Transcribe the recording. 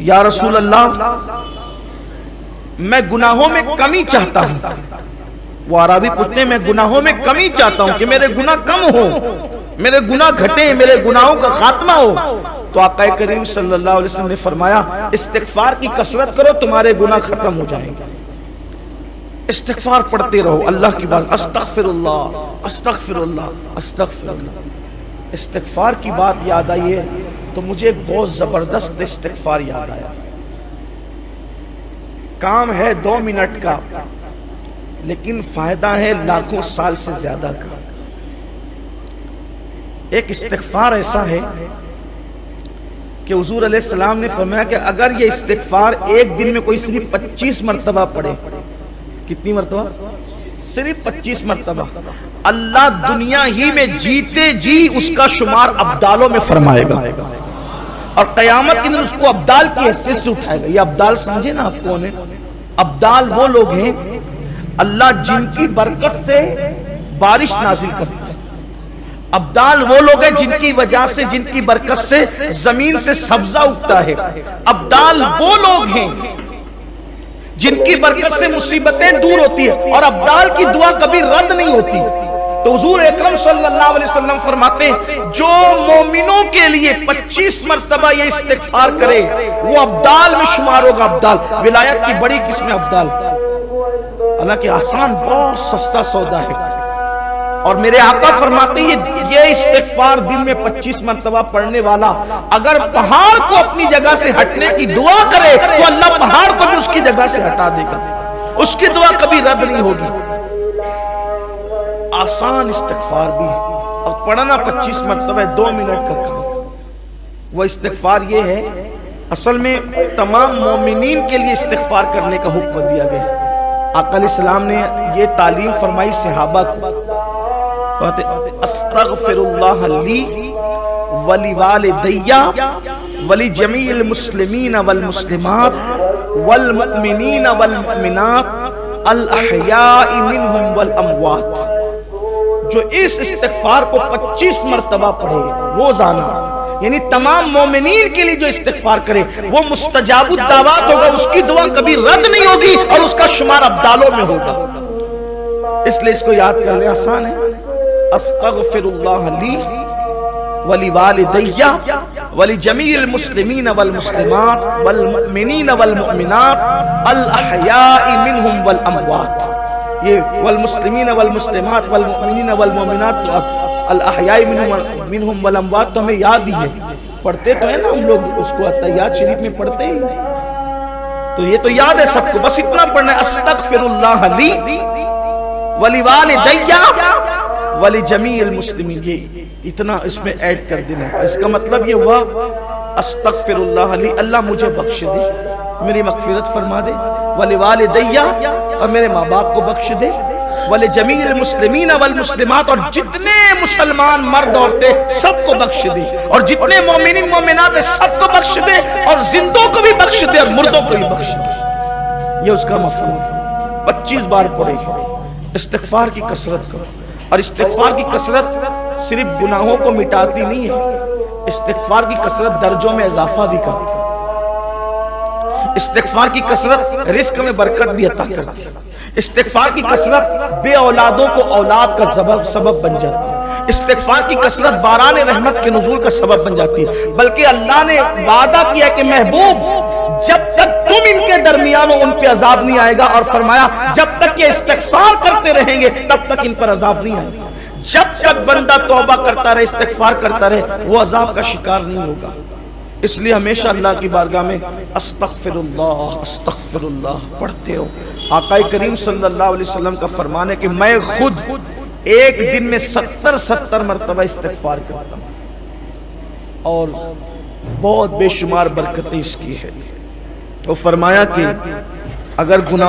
یا رسول اللہ میں گناہوں میں کمی چاہتا ہوں. وہ عربی پوچھتے ہیں میں گناہوں میں کمی چاہتا ہوں کہ میرے گناہ کم ہو، میرے گناہ گھٹیں، میرے گناہوں کا خاتمہ ہو. تو آقا کریم صلی اللہ علیہ وسلم نے فرمایا استغفار کی کثرت کرو تمہارے گناہ ختم ہو جائیں گے. استغفار پڑھتے رہو اللہ کی بات، استغفر اللہ استغفر اللہ استغفر اللہ. استغفار کی بات یاد آئی ہے تو مجھے ایک بہت زبردست استغفار یاد آیا. کام ہے 2 منٹ کا لیکن فائدہ ہے لاکھوں سال سے زیادہ کا. ایک استغفار ایسا ہے کہ حضور علیہ السلام نے فرمایا کہ اگر یہ استغفار ایک دن میں کوئی صرف 25 مرتبہ پڑھے. کتنی مرتبہ؟ صرف 25 مرتبہ. اللہ دنیا ہی میں جیتے جی اس کا شمار ابدالوں میں فرمائے گا اور قیامت کے دن اس کو ابدال کی حیثیت سے اٹھائے گا. یہ ابدال سمجھے نا آپ کون ہے؟ ابدال وہ لوگ ہیں اللہ جن کی برکت سے بارش نازل کرتا ہے. ابدال وہ لوگ ہیں جن کی وجہ سے، جن کی برکت سے زمین سے سبزہ اگتا ہے. ابدال وہ لوگ ہیں جن کی برکت سے مصیبتیں دور ہوتی ہیں اور ابدال کی دعا کبھی رد نہیں ہوتی. تو حضور اکرم صلی اللہ علیہ وسلم فرماتے ہیں جو مومنوں کے لیے 25 مرتبہ یہ استغفار کرے وہ ابدال میں شمار ہوگا. ابدال ولایت کی بڑی قسم ابدال. حالانکہ آسان بہت سستا سودا ہے. اور میرے آقا فرماتے ہیں یہ استغفار دن میں 25 مرتبہ پڑھنے والا اگر پہاڑ کو اپنی جگہ سے ہٹنے کی دعا کرے تو اللہ پہاڑ کو بھی اس کی جگہ سے ہٹا دے گا. اس کی دعا کبھی رد نہیں ہوگی. آسان استغفار بھی ہے اور پڑھنا 25 مرتبہ 2 منٹ کا کام. وہ استغفار یہ ہے اصل میں تمام مومنین کے لیے استغفار کرنے کا حکم دیا گیا. آقا علیہ السلام نے یہ تعلیم فرمائی صحابہ کو. استغفر اللہ لی ولی والدی ولی جمیع المسلمین والمسلمات والمؤمنین والمؤمنات الاحیاء منہم والاموات. جو اس استغفار کو 25 مرتبہ پڑھے روزانہ یعنی تمام مومنین کے لیے جو استغفار کرے وہ مستجاب الدعوات ہوگا. اس کی دعا کبھی رد نہیں ہوگی اور اس کا شمار ابدالوں میں ہوگا. اس لیے اس کو یاد کر لیں، آسان ہے. استغفر اللہ لی ولی والدی ولی جمیع المسلمین والمسلمات والمؤمنین والمؤمنات الاحیاء منہم والاموات. یہ والمسلمین والمسلمات والمؤمنین والمؤمنات الاحیاء منہم والاموات تو ہمیں یاد ہی ہے، پڑھتے تو ہیں نا ہم لوگ اس کو تحیات شریف میں پڑھتے ہی، تو یہ تو یاد ہے سب کو. بس اتنا پڑھنا ہے استغفر اللہ لی ولی والدی ولی جمیع المسلمین. یہ اتنا اس میں ایڈ کر دینا. اس کا مطلب یہ ہوا استغفر اللہ لی اللہ مجھے بخش دے، میری مغفرت فرما دے. ولی والدی اور میرے ماں باپ کو بخش دے. ولی جمیع المسلمین والمسلمات اور جتنے مسلمان مرد عورتیں سب کو بخش دے اور جتنے مومنین مومنات ہیں سب کو بخش دے اور زندوں کو بھی بخش دے اور مردوں کو بھی بخش دے. یہ اس کا مفہوم ہے. 25 بار پڑھے. استغفار کی کثرت کرو. اور استغفار کی کثرت صرف گناہوں کو مٹاتی نہیں ہے، استغفار کی کثرت درجوں میں اضافہ بھی کرتی ہے. استغفار کی کثرت رزق میں برکت بھی عطا کرتی ہے. استغفار کی کثرت بے اولادوں کو اولاد کا سبب بن جاتی ہے. استغفار کی کثرت باران رحمت کے نزول کا سبب بن جاتی ہے. بلکہ اللہ نے وعدہ کیا کہ محبوب جب تک تم ان کے درمیان ہو ان پہ عذاب نہیں آئے گا، اور فرمایا جب تک یہ استغفار کرتے رہیں گے تب تک ان پر عذاب نہیں آئے گا. جب تک بندہ توبہ کرتا رہے استغفار کرتا رہے وہ عذاب کا شکار نہیں ہوگا. اس لیے ہمیشہ اللہ کی بارگاہ میں استغفر اللہ پڑھتے رہو. آقا کریم صلی اللہ علیہ وسلم کا فرمان ہے کہ میں خود ایک دن میں 70 مرتبہ استغفار کرتا ہوں اور بہت بے شمار برکتیں اس کی ہے. تو فرمایا کہ اگر گناہ